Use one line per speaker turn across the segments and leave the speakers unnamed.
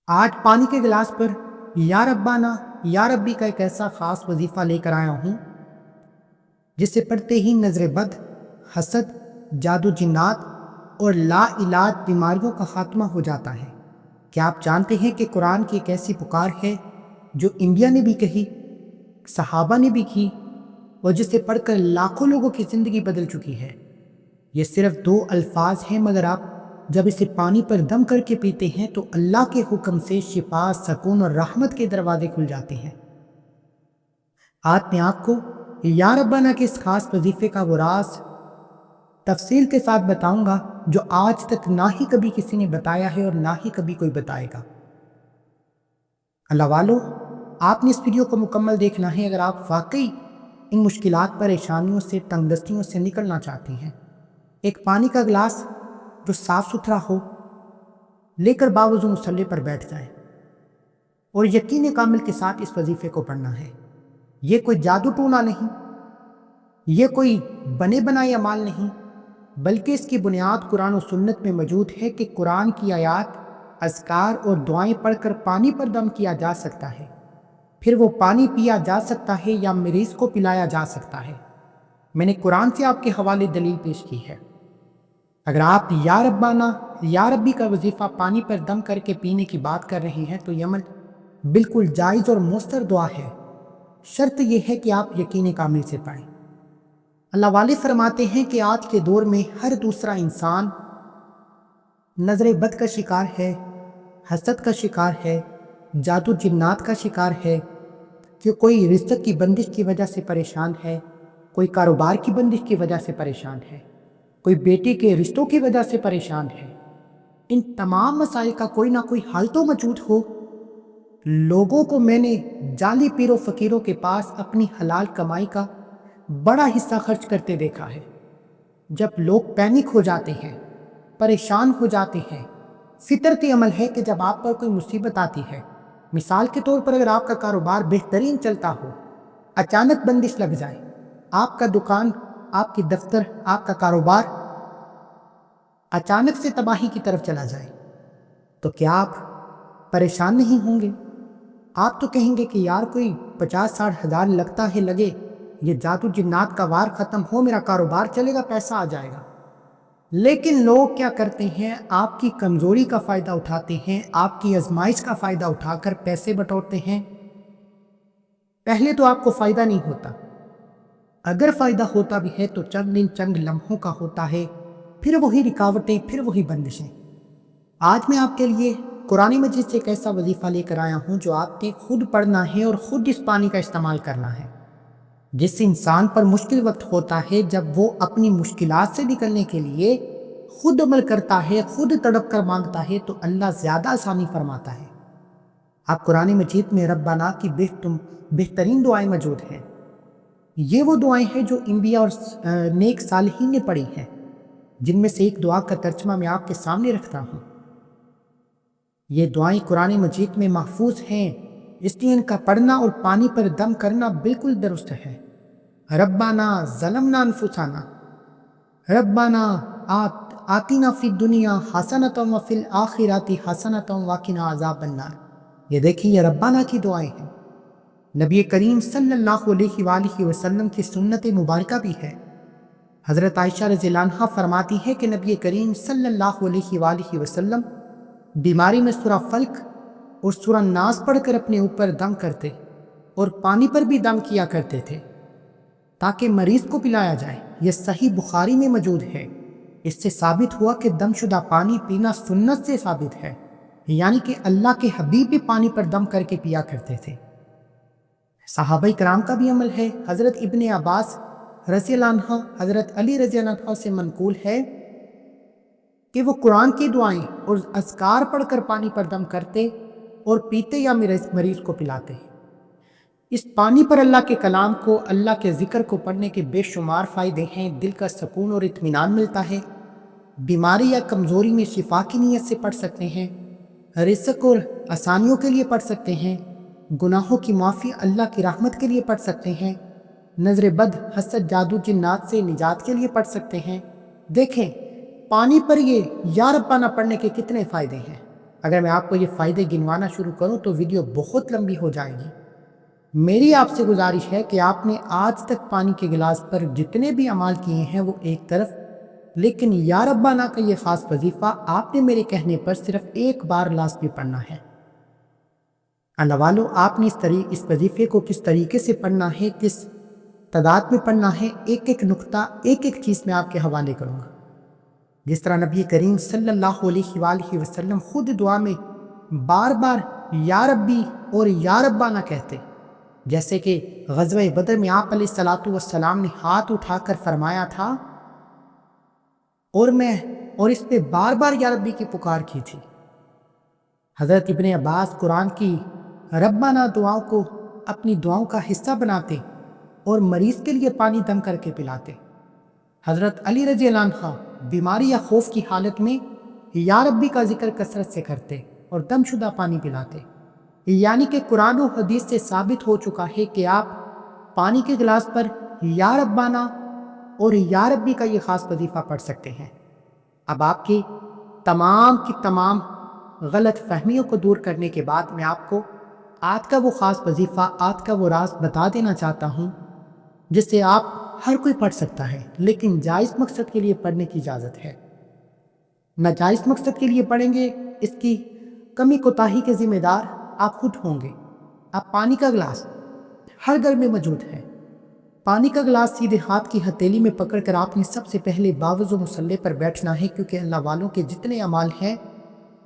آج پانی کے گلاس پر یا ربانا یا ربی کا ایک ایسا خاص وظیفہ لے کر آیا ہوں جسے پڑھتے ہی نظر بد، حسد، جادو جنات اور لا علاج بیماریوں کا خاتمہ ہو جاتا ہے۔ کیا آپ جانتے ہیں کہ قرآن کی ایک ایسی پکار ہے جو انبیاء نے بھی کہی، صحابہ نے بھی کی، اور جسے پڑھ کر لاکھوں لوگوں کی زندگی بدل چکی ہے؟ یہ صرف 2 الفاظ ہیں، مگر آپ جب اسے پانی پر دم کر کے پیتے ہیں تو اللہ کے حکم سے شفا، سکون اور رحمت کے دروازے کھل جاتے ہیں۔ آج میں آپ کو یا ربانہ کے اس خاص وظیفے کا وہ راز تفصیل کے ساتھ بتاؤں گا جو آج تک نہ ہی کبھی کسی نے بتایا ہے اور نہ ہی کبھی کوئی بتائے گا۔ اللہ والو، آپ نے اس ویڈیو کو مکمل دیکھنا ہے اگر آپ واقعی ان مشکلات، پریشانیوں سے، تنگ دستیوں سے نکلنا چاہتے ہیں۔ ایک پانی کا گلاس جو صاف ستھرا ہو لے کر باوضو مصلی پر بیٹھ جائیں اور یقین کامل کے ساتھ اس وظیفے کو پڑھنا ہے۔ یہ کوئی جادو ٹونا نہیں، یہ کوئی بنے بنائے عمال نہیں، بلکہ اس کی بنیاد قرآن و سنت میں موجود ہے کہ قرآن کی آیات، اذکار اور دعائیں پڑھ کر پانی پر دم کیا جا سکتا ہے، پھر وہ پانی پیا جا سکتا ہے یا مریض کو پلایا جا سکتا ہے۔ میں نے قرآن سے آپ کے حوالے دلیل پیش کی ہے۔ اگر آپ یا ربانہ یا ربی کا وظیفہ پانی پر دم کر کے پینے کی بات کر رہے ہیں تو یہ عمل بالکل جائز اور مؤثر دعا ہے، شرط یہ ہے کہ آپ یقین کامل سے پڑھیں۔ اللہ والے فرماتے ہیں کہ آج کے دور میں ہر دوسرا انسان نظر بد کا شکار ہے، حسد کا شکار ہے، جادو جنات کا شکار ہے، کہ کوئی رزق کی بندش کی وجہ سے پریشان ہے، کوئی کاروبار کی بندش کی وجہ سے پریشان ہے، کوئی بیٹے کے رشتوں کی وجہ سے پریشان ہے۔ ان تمام مسائل کا کوئی نہ کوئی حل تو موجود ہو۔ لوگوں کو میں نے جعلی پیروں فقیروں کے پاس اپنی حلال کمائی کا بڑا حصہ خرچ کرتے دیکھا ہے۔ جب لوگ پینک ہو جاتے ہیں، پریشان ہو جاتے ہیں، فطرتی عمل ہے کہ جب آپ پر کوئی مصیبت آتی ہے، مثال کے طور پر اگر آپ کا کاروبار بہترین چلتا ہو، اچانک بندش لگ جائے، آپ کا دکان، آپ کی دفتر، آپ کا کاروبار اچانک سے تباہی کی طرف چلا جائے، تو کیا آپ پریشان نہیں ہوں گے؟ آپ تو کہیں گے کہ یار کوئی 50-60 ہزار لگتا ہے لگے، یہ جادو جنات کا وار ختم ہو، میرا کاروبار چلے گا، پیسہ آ جائے گا۔ لیکن لوگ کیا کرتے ہیں؟ آپ کی کمزوری کا فائدہ اٹھاتے ہیں، آپ کی آزمائش کا فائدہ اٹھا کر پیسے بٹورتے ہیں۔ پہلے تو آپ کو فائدہ نہیں ہوتا، اگر فائدہ ہوتا بھی ہے تو چند دن، چند لمحوں کا ہوتا ہے، پھر وہی رکاوٹیں، پھر وہی بندشیں۔ آج میں آپ کے لیے قرآن مجید سے ایک ایسا وظیفہ لے کر آیا ہوں جو آپ نے خود پڑھنا ہے اور خود اس پانی کا استعمال کرنا ہے۔ جس انسان پر مشکل وقت ہوتا ہے، جب وہ اپنی مشکلات سے نکلنے کے لیے خود عمل کرتا ہے، خود تڑپ کر مانگتا ہے، تو اللہ زیادہ آسانی فرماتا ہے۔ آپ قرآن مجید میں ربنا کی بہترین دعائیں موجود ہیں۔ یہ وہ دعائیں ہیں جو انبیاء اور نیک صالحین نے پڑھی ہیں، جن میں سے ایک دعا کا ترجمہ میں آپ کے سامنے رکھتا ہوں۔ یہ دعائیں قرآن مجید میں محفوظ ہیں، اس لیے ان کا پڑھنا اور پانی پر دم کرنا بالکل درست ہے۔ ربنا ظلمنا انفسنا، ربنا آتنا فی الدنیا حسنۃ وفی الآخرۃ حسنۃ وقنا عذاب النار۔ یہ دیکھیں، یہ ربنا کی دعائیں ہیں۔ نبی کریم صلی اللہ علیہ وآلہ وسلم کی سنت مبارکہ بھی ہے۔ حضرت عائشہ رضی اللہ عنہا فرماتی ہے کہ نبی کریم صلی اللہ علیہ وآلہ وسلم بیماری میں سورہ فلق اور سورہ ناس پڑھ کر اپنے اوپر دم کرتے اور پانی پر بھی دم کیا کرتے تھے تاکہ مریض کو پلایا جائے۔ یہ صحیح بخاری میں موجود ہے۔ اس سے ثابت ہوا کہ دم شدہ پانی پینا سنت سے ثابت ہے، یعنی کہ اللہ کے حبیب بھی پانی پر دم کر کے پیا کرتے تھے۔ صحابہ کرام کا بھی عمل ہے۔ حضرت ابن عباس رضی اللہ عنہ، حضرت علی رضی اللہ عنہ سے منقول ہے کہ وہ قرآن کی دعائیں اور اذکار پڑھ کر پانی پر دم کرتے اور پیتے یا مریض کو پلاتے۔ اس پانی پر اللہ کے کلام کو، اللہ کے ذکر کو پڑھنے کے بے شمار فائدے ہیں۔ دل کا سکون اور اطمینان ملتا ہے، بیماری یا کمزوری میں شفا کی نیت سے پڑھ سکتے ہیں، رزق اور آسانیوں کے لیے پڑھ سکتے ہیں، گناہوں کی معافی، اللہ کی رحمت کے لیے پڑھ سکتے ہیں، نظر بد، حسد، جادو جنات سے نجات کے لیے پڑھ سکتے ہیں۔ دیکھیں، پانی پر یہ یا ربانہ پڑھنے کے کتنے فائدے ہیں۔ اگر میں آپ کو یہ فائدے گنوانا شروع کروں تو ویڈیو بہت لمبی ہو جائے گی۔ میری آپ سے گزارش ہے کہ آپ نے آج تک پانی کے گلاس پر جتنے بھی اعمال کیے ہیں وہ ایک طرف، لیکن یا ربانہ کا یہ خاص وظیفہ آپ نے میرے کہنے پر صرف ایک بار لازمی پڑھنا ہے۔ اللہ والو، آپ نے اس وظیفے کو کس طریقے سے پڑھنا ہے، کس تعداد میں پڑھنا ہے، ایک ایک نقطہ، ایک ایک چیز میں آپ کے حوالے کروں گا۔ جس طرح نبی کریم صلی اللہ علیہ وآلہ وسلم خود دعا میں بار بار یا ربی اور یا ربانہ کہتے، جیسے کہ غزوہ بدر میں آپ علیہ الصلوۃ والسلام نے ہاتھ اٹھا کر فرمایا تھا اور اس پہ بار بار یا ربی کی پکار کی تھی۔ حضرت ابن عباس قرآن کی ربانہ دعاؤں کو اپنی دعاؤں کا حصہ بناتے اور مریض کے لیے پانی دم کر کے پلاتے۔ حضرت علی رضی اللہ عنہ بیماری یا خوف کی حالت میں یا ربی کا ذکر کثرت سے کرتے اور دم شدہ پانی پلاتے۔ یعنی کہ قرآن و حدیث سے ثابت ہو چکا ہے کہ آپ پانی کے گلاس پر یا ربانہ اور یا ربی کا یہ خاص وظیفہ پڑھ سکتے ہیں۔ اب آپ کی تمام غلط فہمیوں کو دور کرنے کے بعد میں آپ کو آج کا وہ خاص وظیفہ، آج کا وہ راز بتا دینا چاہتا ہوں جس سے آپ ہر کوئی پڑھ سکتا ہے، لیکن جائز مقصد کے لیے پڑھنے کی اجازت ہے۔ ناجائز مقصد کے لیے پڑھیں گے، اس کی کمی کوتاہی کے ذمہ دار آپ خود ہوں گے۔ اب پانی کا گلاس ہر گھر میں موجود ہے۔ پانی کا گلاس سیدھے ہاتھ کی ہتھیلی میں پکڑ کر آپ نے سب سے پہلے باوضو مصلے پر بیٹھنا ہے، کیونکہ اللہ والوں کے جتنے اعمال ہیں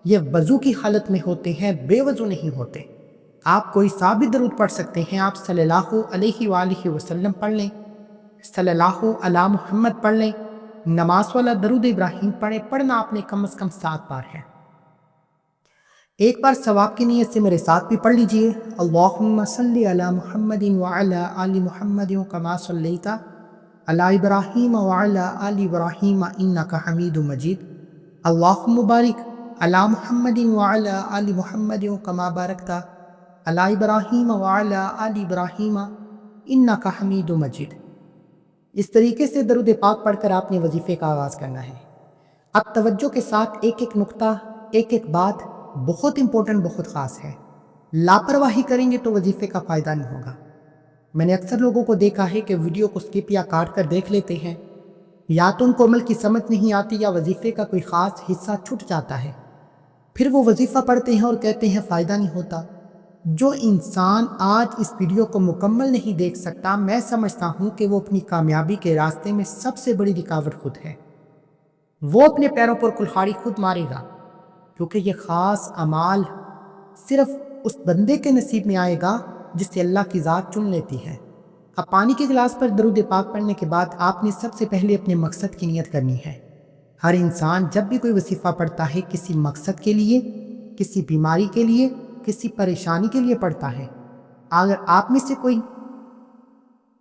یہ وضو کی حالت میں ہوتے ہیں، بے وضو نہیں ہوتے۔ آپ کوئی سا بھی درود پڑھ سکتے ہیں، آپ صلی اللہ علیہ وآلہ وسلم پڑھ لیں، صلی اللہ علی محمد پڑھ لیں، نماز والا درود ابراہیم پڑھیں۔ پڑھنا آپ نے کم از کم 7 بار ہے۔ ایک بار ثواب کی نیت سے میرے ساتھ بھی پڑھ لیجئے، اللہم صلی علی محمد وعلی آل محمد کما صلیت علی ابراہیم وعلی آل ابراہیم انک حمید مجید، اللہم بارک علی محمد وعلی آل محمد کما بارکت علی ابراہیم وعلی آل ابراہیم انک حمید مجید۔ اس طریقے سے درود پاک پڑھ کر آپ نے وظیفے کا آغاز کرنا ہے۔ اب توجہ کے ساتھ ایک ایک نقطہ، ایک ایک بات بہت امپورٹنٹ، بہت خاص ہے۔ لاپرواہی کریں گے تو وظیفے کا فائدہ نہیں ہوگا۔ میں نے اکثر لوگوں کو دیکھا ہے کہ ویڈیو کو سکپ یا کاٹ کر دیکھ لیتے ہیں، یا تو ان کو عمل کی سمجھ نہیں آتی یا وظیفے کا کوئی خاص حصہ چھٹ جاتا ہے، پھر وہ وظیفہ پڑھتے ہیں اور کہتے ہیں فائدہ نہیں ہوتا۔ جو انسان آج اس ویڈیو کو مکمل نہیں دیکھ سکتا، میں سمجھتا ہوں کہ وہ اپنی کامیابی کے راستے میں سب سے بڑی رکاوٹ خود ہے۔ وہ اپنے پیروں پر کلہاڑی خود مارے گا، کیونکہ یہ خاص اعمال صرف اس بندے کے نصیب میں آئے گا جس سے اللہ کی ذات چن لیتی ہے۔ اب پانی کے گلاس پر درود پاک پڑھنے کے بعد آپ نے سب سے پہلے اپنے مقصد کی نیت کرنی ہے۔ ہر انسان جب بھی کوئی وظیفہ پڑھتا ہے کسی مقصد کے لیے، کسی بیماری کے لیے، کسی پریشانی کے لیے پڑھتا ہے۔ اگر آپ میں سے کوئی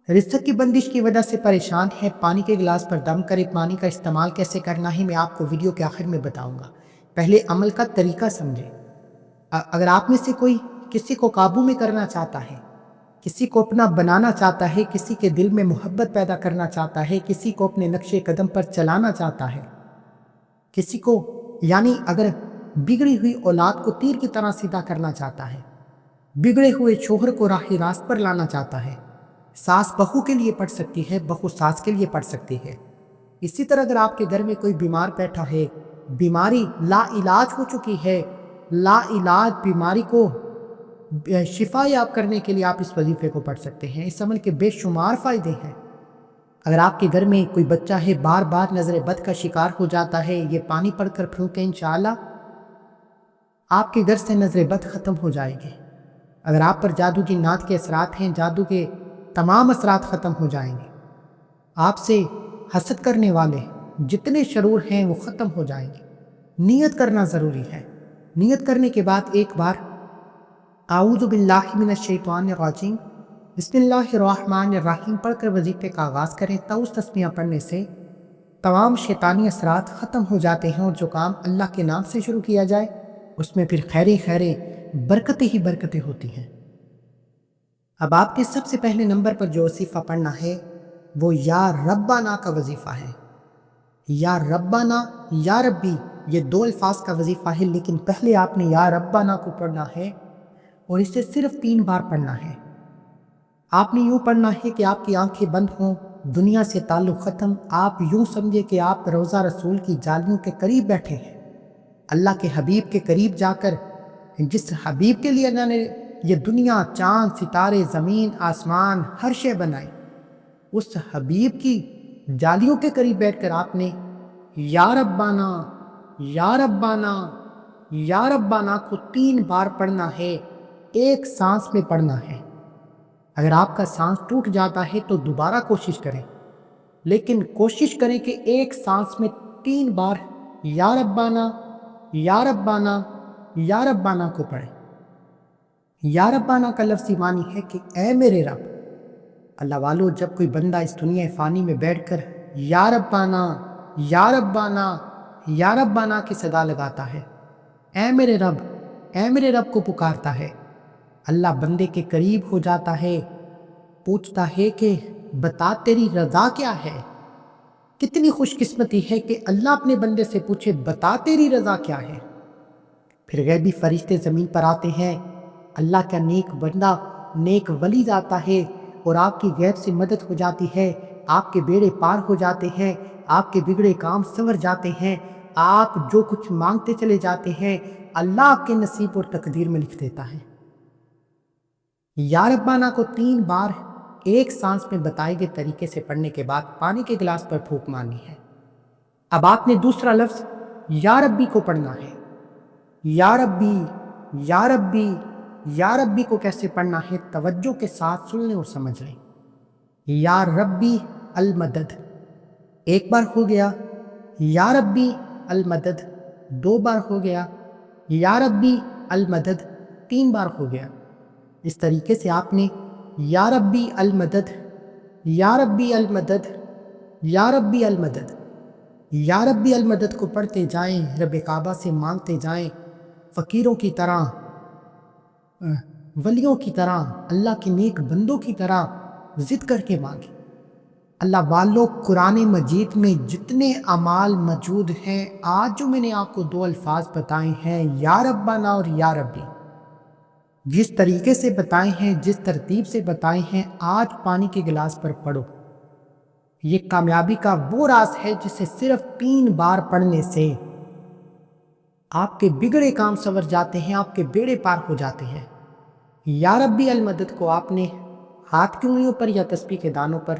رزق کی بندش کی وجہ سے پریشان ہے، پانی کے گلاس پر دم کرے۔ پانی کا استعمال کیسے کرنا ہے میں آپ کو ویڈیو کے آخر میں بتاؤں گا، پہلے عمل کا طریقہ سمجھیں۔ اگر آپ میں سے کوئی کسی کو قابو میں کرنا چاہتا ہے، کسی کو اپنا بنانا چاہتا ہے، کسی کے دل میں محبت پیدا کرنا چاہتا ہے، کسی کو اپنے نقش قدم پر چلانا چاہتا ہے، کسی کو یعنی اگر بگڑی ہوئی اولاد کو تیر کی طرح سیدھا کرنا چاہتا ہے، بگڑے ہوئے شوہر کو راہ راست پر لانا چاہتا ہے، ساس بہو کے لیے پڑھ سکتی ہے، بہو ساس کے لیے پڑھ سکتی ہے۔ اسی طرح اگر آپ کے گھر میں کوئی بیمار بیٹھا ہے، بیماری لا علاج ہو چکی ہے، لا علاج بیماری کو شفا یاب کرنے کے لیے آپ اس وظیفے کو پڑھ سکتے ہیں۔ اس عمل کے بے شمار فائدے ہیں۔ اگر آپ کے گھر میں کوئی بچہ ہے بار بار نظر بد کا شکار ہو جاتا ہے، یہ پانی پڑھ کر پھونکیں، انشاءاللہ آپ کے گھر سے نظر بد ختم ہو جائے گی۔ اگر آپ پر جادو جنات کے اثرات ہیں، جادو کے تمام اثرات ختم ہو جائیں گے۔ آپ سے حسد کرنے والے جتنے شرور ہیں وہ ختم ہو جائیں گے۔ نیت کرنا ضروری ہے۔ نیت کرنے کے بعد ایک بار اعوذ باللہ من الشیطان الرجیم بسم اللہ الرحمن الرحیم پڑھ کر وظیفے کا آغاز کریں۔ طاؤس تسمیہ پڑھنے سے تمام شیطانی اثرات ختم ہو جاتے ہیں، اور جو کام اللہ کے نام سے شروع کیا جائے اس میں پھر خیریں برکتیں ہی برکتیں ہوتی ہیں۔ اب آپ کے سب سے پہلے نمبر پر جو وظیفہ پڑھنا ہے وہ یا ربانہ کا وظیفہ ہے۔ یا ربانہ، یا ربی، یہ 2 الفاظ کا وظیفہ ہے، لیکن پہلے آپ نے یا ربنا کو پڑھنا ہے اور اسے صرف 3 بار پڑھنا ہے۔ آپ نے یوں پڑھنا ہے کہ آپ کی آنکھیں بند ہوں، دنیا سے تعلق ختم، آپ یوں سمجھے کہ آپ روضہ رسول کی جالیوں کے قریب بیٹھے ہیں، اللہ کے حبیب کے قریب جا کر، جس حبیب کے لیے اللہ نے یہ دنیا، چاند، ستارے، زمین، آسمان، ہر شے بنائی، اس حبیب کی جالیوں کے قریب بیٹھ کر آپ نے یا ربنا یا ربنا یا ربنا کو 3 بار پڑھنا ہے، ایک سانس میں پڑھنا ہے۔ اگر آپ کا سانس ٹوٹ جاتا ہے تو دوبارہ کوشش کریں، لیکن کوشش کریں کہ ایک سانس میں 3 بار یا ربنا یا ربنا یا ربنا کو پڑھیں۔ یا ربنا کا لفظی معنی ہے کہ اے میرے رب۔ اللہ والو، جب کوئی بندہ اس دنیا فانی میں بیٹھ کر یا ربنا یا ربنا یا ربنا کی صدا لگاتا ہے، اے میرے رب، اے میرے رب کو پکارتا ہے، اللہ بندے کے قریب ہو جاتا ہے، پوچھتا ہے کہ بتا تیری رضا کیا ہے۔ کتنی خوش قسمتی ہے کہ اللہ اپنے بندے سے پوچھے بتا تیری رضا کیا ہے۔ پھر غیبی فرشتے زمین پر آتے ہیں، اللہ کا نیک بندہ، نیک ولی جاتا ہے اور آپ کی غیب سے مدد ہو جاتی ہے، آپ کے بیڑے پار ہو جاتے ہیں، آپ کے بگڑے کام سنور جاتے ہیں، آپ جو کچھ مانگتے چلے جاتے ہیں اللہ آپ کے نصیب اور تقدیر میں لکھ دیتا ہے۔ یا ربنا کو 3 بار ایک سانس میں بتائے گئے طریقے سے پڑھنے کے بعد پانی کے گلاس پر پھونک مارنی ہے۔ اب آپ نے دوسرا لفظ یا ربی کو پڑھنا ہے۔ یا ربی یا ربی یا ربی کو کیسے پڑھنا ہے، توجہ کے ساتھ سن لیں اور سمجھ لیں۔ یا ربی المدد، ایک بار ہو گیا، یا ربی المدد 2 بار ہو گیا، یا ربی المدد 3 بار ہو گیا۔ اس طریقے سے آپ نے یا ربی المدد یا ربی المدد یا ربی المدد یا ربی المدد کو پڑھتے جائیں، رب کعبہ سے مانگتے جائیں، فقیروں کی طرح، ولیوں کی طرح، اللہ کے نیک بندوں کی طرح ضد کر کے مانگیں۔ اللہ والو، قرآن مجید میں جتنے اعمال موجود ہیں، آج جو میں نے آپ کو 2 الفاظ بتائے ہیں یا ربنا اور یا ربی، جس طریقے سے بتائے ہیں، جس ترتیب سے بتائے ہیں، آج پانی کے گلاس پر پڑھو۔ یہ کامیابی کا وہ راز ہے جسے صرف 3 بار پڑھنے سے آپ کے بگڑے کام سنور جاتے ہیں، آپ کے بیڑے پار ہو جاتے ہیں۔ یا ربی المدد کو آپ نے ہاتھ کی انگلیوں پر یا تسبیح کے دانوں پر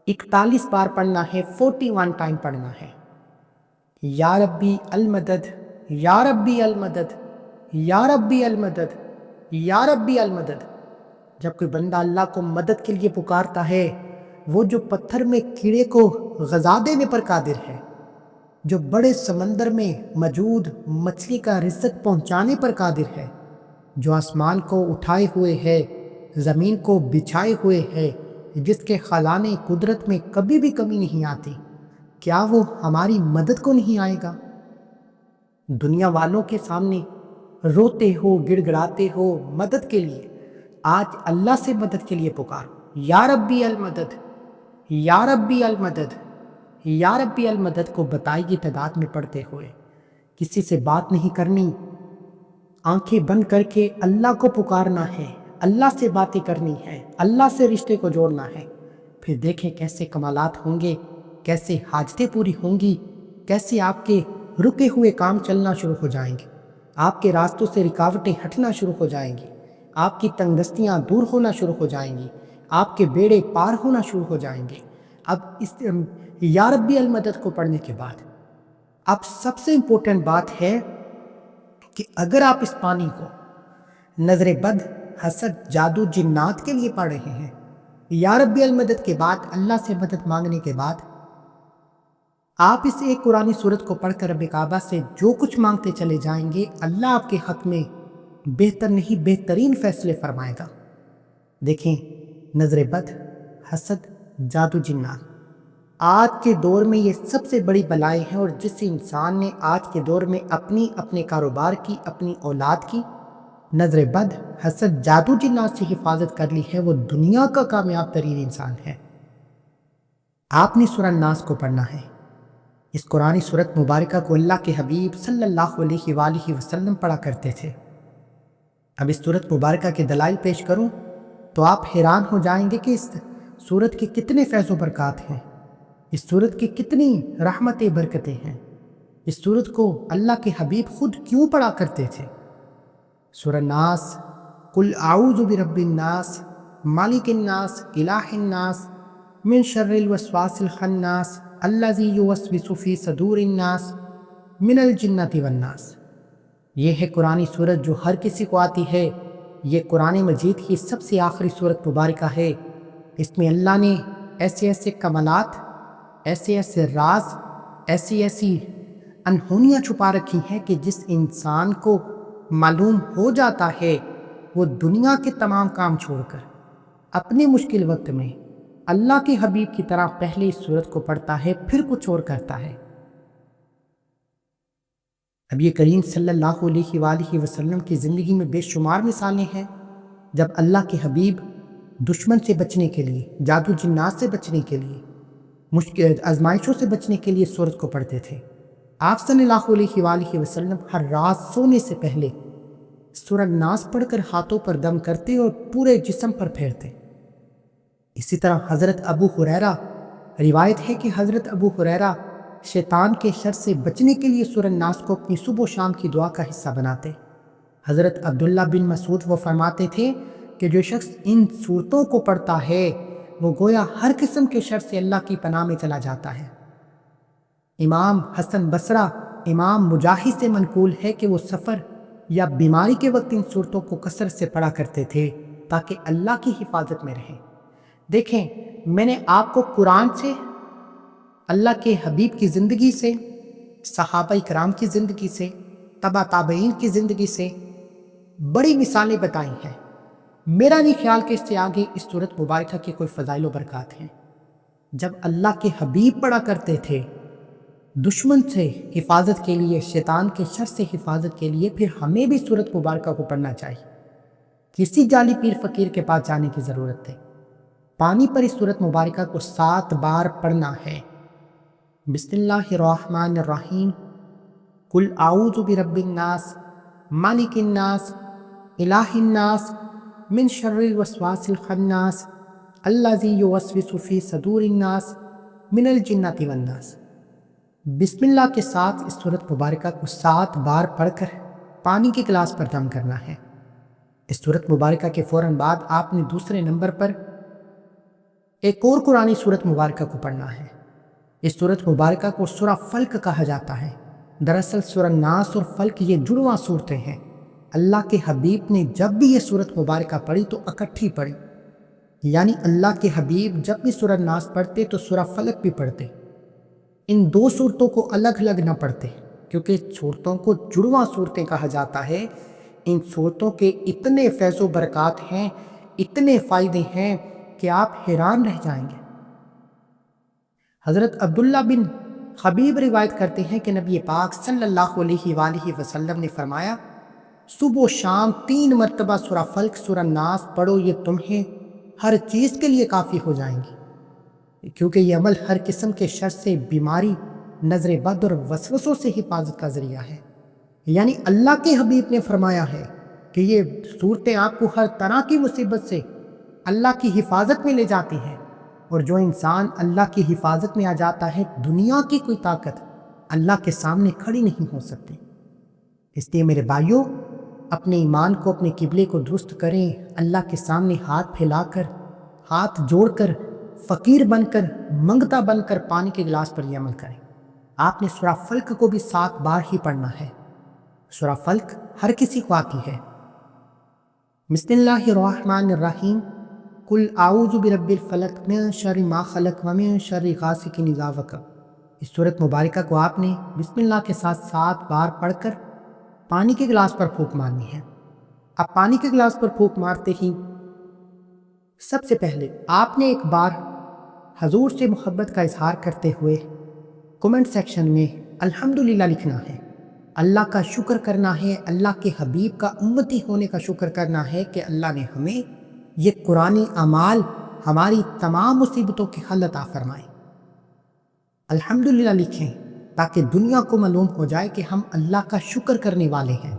41 بار پڑھنا ہے، 41 ٹائم پڑھنا ہے۔ یا ربی المدد یا ربی المدد یا ربی المدد یا ربی المدد۔ جب کوئی بندہ اللہ کو مدد کے لیے پکارتا ہے، وہ جو پتھر میں کیڑے کو غذا دینے پر قادر ہے، جو بڑے سمندر میں موجود مچھلی کا رزق پہنچانے پر قادر ہے، جو آسمان کو اٹھائے ہوئے ہے، زمین کو بچھائے ہوئے ہے، جس کے خزانے قدرت میں کبھی بھی کمی نہیں آتی، کیا وہ ہماری مدد کو نہیں آئے گا؟ دنیا والوں کے سامنے روتے ہو، گڑ گڑاتے ہو مدد کے لیے، آج اللہ سے مدد کے لیے پکارو۔ یا ربی المدد یا ربی المدد یا ربی المدد کو بتائی گئی تعداد میں پڑھتے ہوئے، کسی سے بات نہیں کرنی، آنکھیں بند کر کے اللہ کو پکارنا ہے، اللہ سے باتیں کرنی ہے، اللہ سے رشتے کو جوڑنا ہے۔ پھر دیکھیں کیسے کمالات ہوں گے، کیسے حاجتیں پوری ہوں گی، کیسے آپ کے رکے ہوئے کام چلنا شروع ہو جائیں گے، آپ کے راستوں سے رکاوٹیں ہٹنا شروع ہو جائیں گی، آپ کی تنگ دستیاں دور ہونا شروع ہو جائیں گی، آپ کے بیڑے پار ہونا شروع ہو جائیں گے۔ اب اس یا ربی المدد کو پڑھنے کے بعد اب سب سے امپورٹنٹ بات ہے کہ اگر آپ اس پانی کو نظر بد، حسد، جادو، جنات کے لیے پڑھ رہے ہیں، یا ربی المدد کے بعد، اللہ سے مدد مانگنے کے بعد، آپ اس ایک قرآنی سورت کو پڑھ کر رب کعبہ سے جو کچھ مانگتے چلے جائیں گے، اللہ آپ کے حق میں بہتر نہیں بہترین فیصلے فرمائے گا۔ دیکھیں، نظر بد، حسد، جادو، جنات آج کے دور میں یہ سب سے بڑی بلائیں ہیں، اور جس انسان نے آج کے دور میں اپنے کاروبار کی، اپنی اولاد کی نظر بد، حسد، جادو، جنات سے حفاظت کر لی ہے، وہ دنیا کا کامیاب ترین انسان ہے۔ آپ نے سورہ الناس کو پڑھنا ہے، اس قرآنی صورت مبارکہ کو اللہ کے حبیب صلی اللہ علیہ وآلہ وسلم پڑھا کرتے تھے۔ اب اس صورت مبارکہ کے دلائل پیش کروں تو آپ حیران ہو جائیں گے کہ اس صورت کے کتنے فیض و برکات ہیں، اس صورت کی کتنی رحمتیں برکتیں ہیں۔ اس صورت کو اللہ کے حبیب خود کیوں پڑھا کرتے تھے؟ سورہ ناس، قل اعوذ برب الناس مالک الناس الہ الناس من شر الوسواس الخناس الذی یوسوس فی صدور الناس من الجنۃ والناس۔ یہ ہے قرآنی صورت جو ہر کسی کو آتی ہے۔ یہ قرآن مجید کی سب سے آخری صورت مبارکہ ہے۔ اس میں اللہ نے ایسے ایسے کمالات، ایسے ایسے راز، ایسی ایسی انہونیاں چھپا رکھی ہیں کہ جس انسان کو معلوم ہو جاتا ہے وہ دنیا کے تمام کام چھوڑ کر اپنے مشکل وقت میں اللہ کے حبیب کی طرح پہلے اس صورت کو پڑھتا ہے، پھر کچھ اور کرتا ہے۔ اب یہ کریم صلی اللہ علیہ وآلہ وسلم کی زندگی میں بے شمار مثالیں ہیں جب اللہ کے حبیب دشمن سے بچنے کے لیے، جادو جنات سے بچنے کے لیے، مشکل آزمائشوں سے بچنے کے لیے سورت کو پڑھتے تھے۔ آپ صلی اللہ علیہ وآلہ وسلم ہر رات سونے سے پہلے سورہ ناس پڑھ کر ہاتھوں پر دم کرتے اور پورے جسم پر پھیرتے۔ اسی طرح حضرت ابو ہریرہ، روایت ہے کہ حضرت ابو ہریرہ شیطان کے شر سے بچنے کے لیے سورہ ناس کو اپنی صبح و شام کی دعا کا حصہ بناتے۔ حضرت عبداللہ بن مسعود وہ فرماتے تھے کہ جو شخص ان صورتوں کو پڑھتا ہے وہ گویا ہر قسم کے شر سے اللہ کی پناہ میں چلا جاتا ہے۔ امام حسن بصرہ، امام مجاہد سے منقول ہے کہ وہ سفر یا بیماری کے وقت ان صورتوں کو کثرت سے پڑھا کرتے تھے تاکہ اللہ کی حفاظت میں رہیں۔ دیکھیں، میں نے آپ کو قرآن سے، اللہ کے حبیب کی زندگی سے، صحابہ کرام کی زندگی سے، تبع تابعین کی زندگی سے بڑی مثالیں بتائی ہیں۔ میرا نہیں خیال کہ اس سے آگے اس صورت مبارکہ کے کوئی فضائل و برکات ہیں۔ جب اللہ کے حبیب پڑھا کرتے تھے دشمن سے حفاظت کے لیے، شیطان کے شر سے حفاظت کے لیے، پھر ہمیں بھی صورت مبارکہ کو پڑھنا چاہیے۔ کسی جعلی پیر فقیر کے پاس جانے کی ضرورت ہے۔ پانی پر اس صورت مبارکہ کو 7 بار پڑھنا ہے۔ بسم اللہ الرحمن الرحیم، قل اعوذ برب الناس مالک الناس الہ الناس من شر الوسواس الخناس الذی یوسوس فی صدور الناس من الجنۃ والناس۔ بسم اللہ کے ساتھ اس صورت مبارکہ کو 7 بار پڑھ کر پانی کے گلاس پر دم کرنا ہے۔ اس صورت مبارکہ کے فوراً بعد آپ نے دوسرے نمبر پر ایک اور قرآنی صورت مبارکہ کو پڑھنا ہے۔ اس صورت مبارکہ کو سورہ فلق کہا جاتا ہے۔ دراصل سورہ ناس اور فلق یہ جڑواں صورتیں ہیں۔ اللہ کے حبیب نے جب بھی یہ صورت مبارکہ پڑھی تو اکٹھی پڑھی، یعنی اللہ کے حبیب جب بھی سورہ ناس پڑھتے تو سورہ فلق بھی پڑھتے۔ ان 2 صورتوں کو الگ الگ نہ پڑھتے کیونکہ صورتوں کو جڑواں صورتیں کہا جاتا ہے۔ ان صورتوں کے اتنے فیض و برکات ہیں، اتنے فائدے ہیں کہ آپ حیران رہ جائیں گے۔ حضرت عبداللہ بن حبیب روایت کرتے ہیں کہ نبی پاک صلی اللہ علیہ وآلہ وسلم نے فرمایا، صبح و شام 3 مرتبہ سورہ فلق، سورہ ناس پڑھو، یہ تمہیں ہر چیز کے لیے کافی ہو جائیں گی، کیونکہ یہ عمل ہر قسم کے شر سے، بیماری، نظر بد اور وسوسوں سے حفاظت کا ذریعہ ہے۔ یعنی اللہ کے حبیب نے فرمایا ہے کہ یہ صورتیں آپ کو ہر طرح کی مصیبت سے اللہ کی حفاظت میں لے جاتی ہیں، اور جو انسان اللہ کی حفاظت میں آ جاتا ہے دنیا کی کوئی طاقت اللہ کے سامنے کھڑی نہیں ہو سکتی۔ اس لیے میرے بھائیوں، اپنے ایمان کو، اپنے قبلے کو درست کریں، اللہ کے سامنے ہاتھ پھیلا کر، ہاتھ جوڑ کر، فقیر بن کر، منگتا بن کر پانی کے گلاس پر یہ عمل کریں۔ آپ نے سورہ فلق کو بھی 7 بار ہی پڑھنا ہے۔ سورہ فلق ہر کسی کو آتی ہے۔ بسم اللہ الرحمن الرحیم، قل اعوذ برب الفلق من شر ما خلق ومن شر غاسق اذا وقب۔ اس صورت مبارکہ کو آپ نے بسم اللہ کے ساتھ 7 بار پڑھ کر پانی کے گلاس پر پھونک مارنی ہے۔ اب پانی کے گلاس پر پھونک مارتے ہی سب سے پہلے آپ نے ایک بار حضور سے محبت کا اظہار کرتے ہوئے کمنٹ سیکشن میں الحمدللہ لکھنا ہے، اللہ کا شکر کرنا ہے، اللہ کے حبیب کا امتی ہونے کا شکر کرنا ہے کہ اللہ نے ہمیں یہ قرآنی اعمال، ہماری تمام مصیبتوں کے حل عطا فرمائے۔ الحمدللہ لکھیں، تاکہ دنیا کو معلوم ہو جائے کہ ہم اللہ کا شکر کرنے والے ہیں۔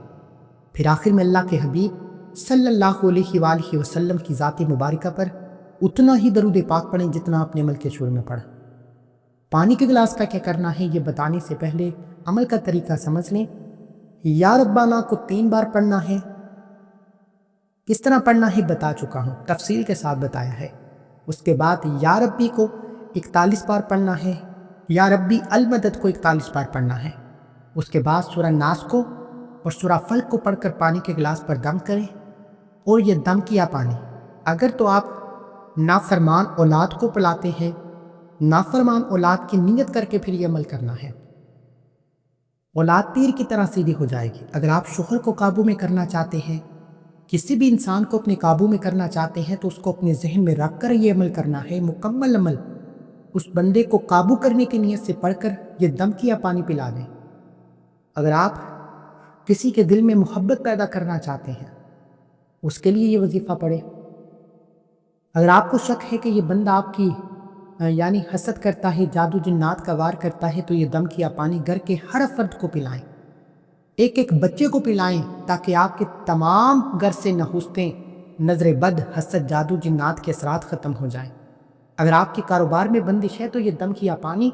پھر آخر میں اللہ کے حبیب صلی اللہ علیہ وآلہ وسلم کی ذات مبارکہ پر اتنا ہی درود پاک پڑھیں جتنا اپنے عمل کے شروع میں پڑھا۔ پانی کے گلاس کا کیا کرنا ہے یہ بتانے سے پہلے عمل کا طریقہ سمجھ لیں۔ یا ربانہ کو 3 بار پڑھنا ہے۔ کس طرح پڑھنا ہے بتا چکا ہوں، تفصیل کے ساتھ بتایا ہے۔ اس کے بعد یا ربی کو 41 بار پڑھنا ہے، یا ربی المدد کو 41 بار پڑھنا ہے۔ اس کے بعد سورہ ناس کو اور سورہ فلق کو پڑھ کر پانی کے گلاس پر دم کریں، اور یہ دم کیا پانی اگر تو آپ نافرمان اولاد کو پلاتے ہیں، نافرمان اولاد کی نیت کر کے پھر یہ عمل کرنا ہے۔ اولاد تیر کی طرح سیدھی ہو جائے گی۔ اگر آپ شوہر کو قابو میں کرنا چاہتے ہیں، کسی بھی انسان کو اپنے قابو میں کرنا چاہتے ہیں، تو اس کو اپنے ذہن میں رکھ کر یہ عمل کرنا ہے، مکمل عمل اس بندے کو قابو کرنے کی نیت سے پڑھ کر یہ دم کیا پانی پلا دیں۔ اگر آپ کسی کے دل میں محبت پیدا کرنا چاہتے ہیں، اس کے لیے یہ وظیفہ پڑھیں۔ اگر آپ کو شک ہے کہ یہ بندہ آپ کی یعنی حسد کرتا ہے، جادو جنات کا وار کرتا ہے، تو یہ دم کیا پانی گھر کے ہر فرد کو پلائیں، ایک ایک بچے کو پلائیں، تاکہ آپ کے تمام گھر سے نحوستیں، نظر بد، حسد، جادو جنات کے اثرات ختم ہو جائیں۔ اگر آپ کے کاروبار میں بندش ہے تو یہ دم کیا پانی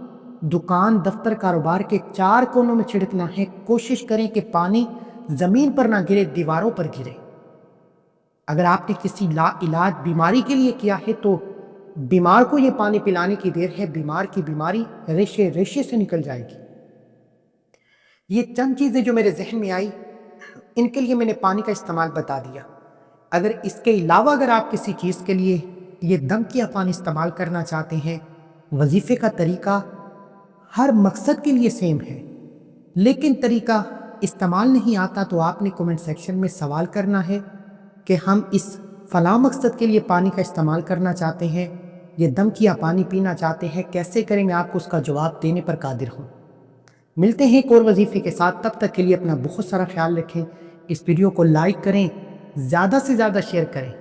دکان، دفتر، کاروبار کے 4 کونوں میں چھڑکنا ہے۔ کوشش کریں کہ پانی زمین پر نہ گرے، دیواروں پر گرے۔ اگر آپ نے کسی لا علاج بیماری کے لیے کیا ہے تو بیمار کو یہ پانی پلانے کی دیر ہے، بیمار کی بیماری ریشے ریشے سے نکل جائے گی۔ یہ چند چیزیں جو میرے ذہن میں آئی، ان کے لیے میں نے پانی کا استعمال بتا دیا۔ اگر اس کے علاوہ اگر آپ کسی چیز کے لیے یہ دم کیا پانی استعمال کرنا چاہتے ہیں، وظیفے کا طریقہ ہر مقصد کے لیے سیم ہے، لیکن طریقہ استعمال نہیں آتا، تو آپ نے کومنٹ سیکشن میں سوال کرنا ہے کہ ہم اس فلاں مقصد کے لیے پانی کا استعمال کرنا چاہتے ہیں، یہ دم کیا پانی پینا چاہتے ہیں، کیسے کریں؟ میں آپ کو اس کا جواب دینے پر قادر ہوں۔ ملتے ہیں ایک اور وظیفے کے ساتھ، تب تک کے لیے اپنا بہت سارا خیال رکھیں۔ اس ویڈیو کو لائک کریں، زیادہ سے زیادہ شیئر کریں۔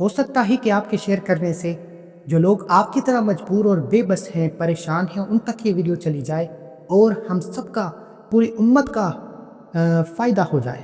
ہو سکتا ہے کہ آپ کے شیئر کرنے سے جو لوگ آپ کی طرح مجبور اور بے بس ہیں، پریشان ہیں، ان تک یہ ویڈیو چلی جائے اور ہم سب کا، پوری امت کا فائدہ ہو جائے۔